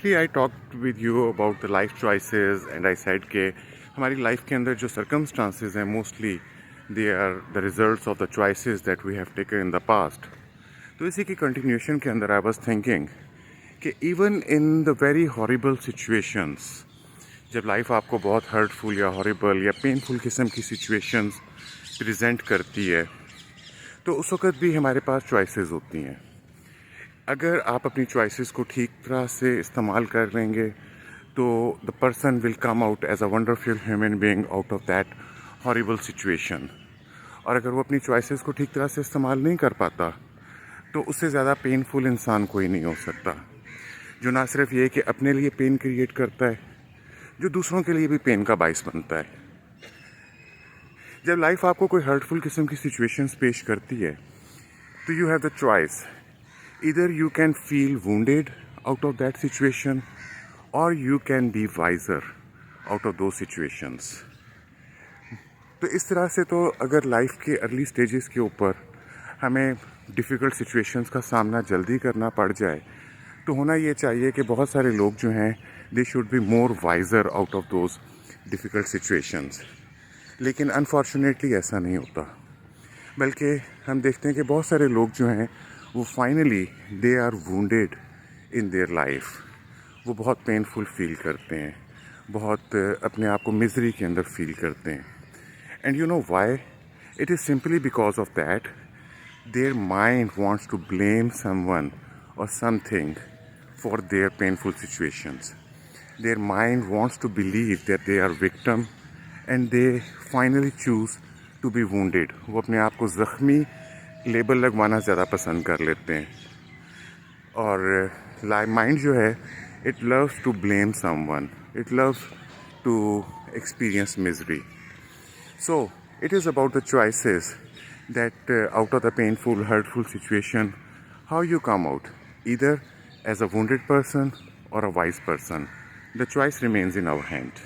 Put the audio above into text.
Recently I talked with you about the life choices and I said کہ ہماری life کے اندر جو circumstances ہیں mostly they are the results of the choices that we have taken in the past. تو اسی کی continuation کے اندر I was thinking کہ even in the very horrible situations جب لائف آپ کو بہت ہرٹفل یا ہارریبل یا پینفل قسم کی سچویشنز پریزنٹ کرتی ہے تو اس وقت بھی ہمارے پاس چوائسیز ہوتی ہیں. اگر آپ اپنی چوائسیز کو ٹھیک طرح سے استعمال کر لیں گے تو the person will come out as a wonderful human being out of that horrible situation. اور اگر وہ اپنی چوائسیز کو ٹھیک طرح سے استعمال نہیں کر پاتا تو اس سے زیادہ پینفل انسان کوئی نہیں ہو سکتا، جو نہ صرف یہ کہ اپنے لیے پین کریٹ کرتا ہے، جو دوسروں کے لیے بھی پین کا باعث بنتا ہے. جب لائف آپ کو کوئی ہرٹفل قسم کی سچویشنز پیش کرتی ہے تو you have the choice. Either you can feel wounded out of that situation or you can be wiser out of those situations. تو اس طرح سے تو اگر لائف کے ارلی سٹیجز کے اوپر ہمیں ڈیفیکلٹ سچویشنز کا سامنا جلدی کرنا پڑ جائے تو ہونا یہ چاہیے کہ بہت سارے لوگ جو ہیں they should be more wiser out of those difficult situations. لیکن انفارچونیٹلی ایسا نہیں ہوتا، بلکہ ہم دیکھتے ہیں کہ بہت سارے لوگ جو ہیں وہ finally they are wounded in their life. وہ بہت پینفل فیل کرتے ہیں، بہت اپنے آپ کو مزری کے اندر فیل کرتے ہیں. And you know why? It is simply because of that their mind wants to blame someone or something for their painful situations. Their mind wants to believe that they are victim and they finally choose to be wounded. وہ اپنے آپ کو زخمی label لگوانا زیادہ پسند کر لیتے ہیں. اور مائنڈ جو ہے it loves to blame someone, it loves to experience misery. So it is about the choices that out of the painful hurtful situation how you come out either as a wounded person or a wise person. The choice remains in our hand.